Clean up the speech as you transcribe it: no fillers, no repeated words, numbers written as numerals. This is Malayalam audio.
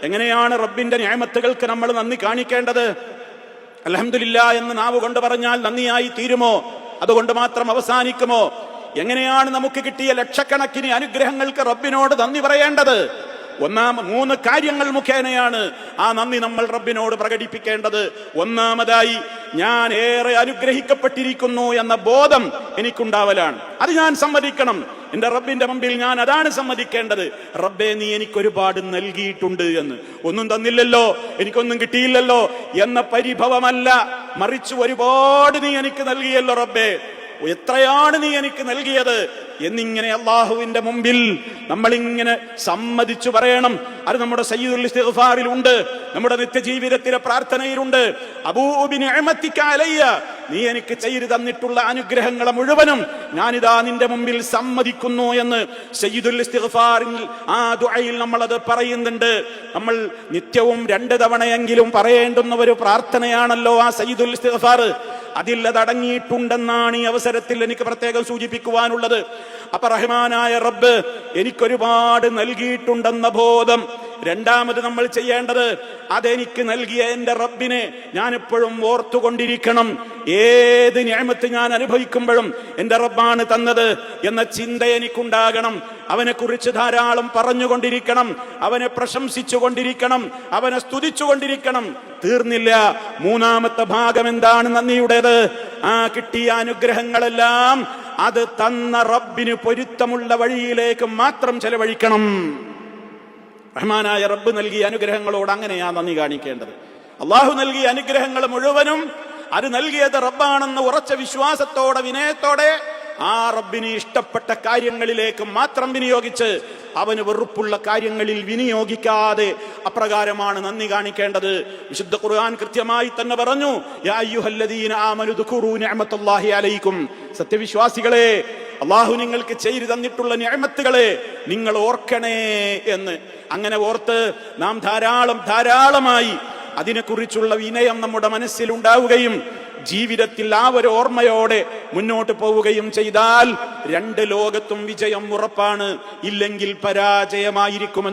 എങ്ങനെയാണ് റബ്ബിന്റെ നിഅമത്തുകൾക്ക് നമ്മൾ നന്ദി കാണിക്കേണ്ടത്? അൽഹംദുലില്ലാഹ് എന്ന് നാവ് കൊണ്ട് പറഞ്ഞാൽ നന്ദിയായി തീരുമോ? അതുകൊണ്ട് മാത്രം അവസാനിക്കുമോ? എങ്ങനെയാണ് നമുക്ക് കിട്ടിയ ലക്ഷക്കണക്കിന് അനുഗ്രഹങ്ങൾക്ക് റബ്ബിനോട് നന്ദി പറയേണ്ടത്? മൂന്ന് കാര്യങ്ങൾ മുഖേനയാണ് ആ നന്ദി നമ്മൾ റബ്ബിനോട് പ്രകടിപ്പിക്കേണ്ടത്. ഒന്നാമതായി, ഞാൻ ഏറെ അനുഗ്രഹിക്കപ്പെട്ടിരിക്കുന്നു എന്ന ബോധം എനിക്കുണ്ടാവലാണ്. അത് ഞാൻ സമ്മതിക്കണം. എന്റെ റബ്ബിന്റെ മുമ്പിൽ ഞാൻ അതാണ് സമ്മതിക്കേണ്ടത്. റബ്ബേ, നീ എനിക്കൊരുപാട് നൽകിയിട്ടുണ്ട് എന്ന്. ഒന്നും തന്നില്ലല്ലോ, എനിക്കൊന്നും കിട്ടിയില്ലല്ലോ എന്ന പരിഭവമല്ല, മറിച്ച് ഒരുപാട് നീ എനിക്ക് നൽകിയല്ലോ റബ്ബേ, എത്രയാണ് നീ എനിക്ക് നൽകിയത് എന്നിങ്ങനെ അള്ളാഹുവിന്റെ മുമ്പിൽ നമ്മളിങ്ങനെ സമ്മതിച്ചു പറയണം. അത് നമ്മുടെ സയ്യിദുൽ ഇസ്തിഗ്ഫാറിലുണ്ട്, നമ്മുടെ നിത്യജീവിതത്തിലെ പ്രാർത്ഥനയിലുണ്ട്. അബൂ ബിനിഅമതിക അലയ്യ, നീ എനിക്ക് ചെയ്തു തന്നിട്ടുള്ള അനുഗ്രഹങ്ങളെ മുഴുവനും ഞാനിതാ നിന്റെ മുമ്പിൽ സമ്മതിക്കുന്നു എന്ന് സയ്യിദുൽ ഇസ്തിഗ്ഫാറിൽ ആ ദുആയിൽ നമ്മളത് പറയുന്നുണ്ട്. നമ്മൾ നിത്യവും 2 തവണയെങ്കിലും പറയേണ്ടുന്ന ഒരു പ്രാർത്ഥനയാണല്ലോ ആ സയ്യിദുൽ ഇസ്തിഗ്ഫാർ. അതിൽ അതടങ്ങിയിട്ടുണ്ടെന്നാണ് ഈ അവസരത്തിൽ എനിക്ക് പ്രത്യേകം സൂചിപ്പിക്കുവാനുള്ളത്. അപ്പൊ റഹ്മാനായ റബ്ബ് എനിക്കൊരുപാട് നൽകിയിട്ടുണ്ടെന്ന ബോധം. രണ്ടാമത് നമ്മൾ ചെയ്യേണ്ടത്, അതെനിക്ക് നൽകിയ എന്റെ റബ്ബിനെ ഞാൻ എപ്പോഴും ഓർത്തുകൊണ്ടിരിക്കണം. ഏത് നിഅമത്ത് ഞാൻ അനുഭവിക്കുമ്പോഴും എന്റെ റബ്ബാണ് തന്നത് എന്ന ചിന്ത എനിക്കുണ്ടാകണം. അവനെ കുറിച്ച് ധാരാളം പറഞ്ഞുകൊണ്ടിരിക്കണം, അവനെ പ്രശംസിച്ചു കൊണ്ടിരിക്കണം, അവനെ സ്തുതിച്ചുകൊണ്ടിരിക്കണം. തീർന്നില്ല. മൂന്നാമത്തെ ഭാഗം എന്താണ് നന്ദിയുടേത്? ആ കിട്ടിയ അനുഗ്രഹങ്ങളെല്ലാം അത് തന്ന റബ്ബിന് പൊരുത്തമുള്ള വഴിയിലേക്ക് മാത്രം ചെലവഴിക്കണം. റഹ്മാനായ റബ്ബ് നൽകിയ അനുഗ്രഹങ്ങളോട് അങ്ങനെയാ നന്ദി കാണിക്കേണ്ടത്. അള്ളാഹു നൽകിയ അനുഗ്രഹങ്ങൾ മുഴുവനും അത് നൽകിയത് റബ്ബാണെന്ന് ഉറച്ച വിശ്വാസത്തോടെ, വിനയത്തോടെ ആ റബ്ബിന് ഇഷ്ടപ്പെട്ട കാര്യങ്ങളിലേക്ക് മാത്രം വിനിയോഗിച്ച് അവന് വെറുപ്പുള്ള കാര്യങ്ങളിൽ വിനിയോഗിക്കാതെ അപ്രകാരമാണ് നന്ദി കാണിക്കേണ്ടത്. വിശുദ്ധ ഖുർആൻ കൃത്യമായി തന്നെ പറഞ്ഞു, യാ അയ്യുഹല്ലദീന ആമനു ദുഖുറൂ നിഅമത്തല്ലാഹി അലൈക്കും, സത്യവിശ്വാസികളെ, അള്ളാഹു നിങ്ങൾക്ക് ചെയ്തു തന്നിട്ടുള്ള നിഅമത്തുകളെ നിങ്ങൾ ഓർക്കണേ എന്ന്. അങ്ങനെ ഓർത്ത് നാം ധാരാളമായി അതിനെക്കുറിച്ചുള്ള വിനയം നമ്മുടെ മനസ്സിലുണ്ടാവുകയും ജീവിതത്തിൽ ആ ഒരു ഓർമ്മയോടെ മുന്നോട്ട് പോവുകയും ചെയ്താൽ 2 ലോകത്തും വിജയം ഉറപ്പാണ്, ഇല്ലെങ്കിൽ പരാജയമായിരിക്കുമെന്ന്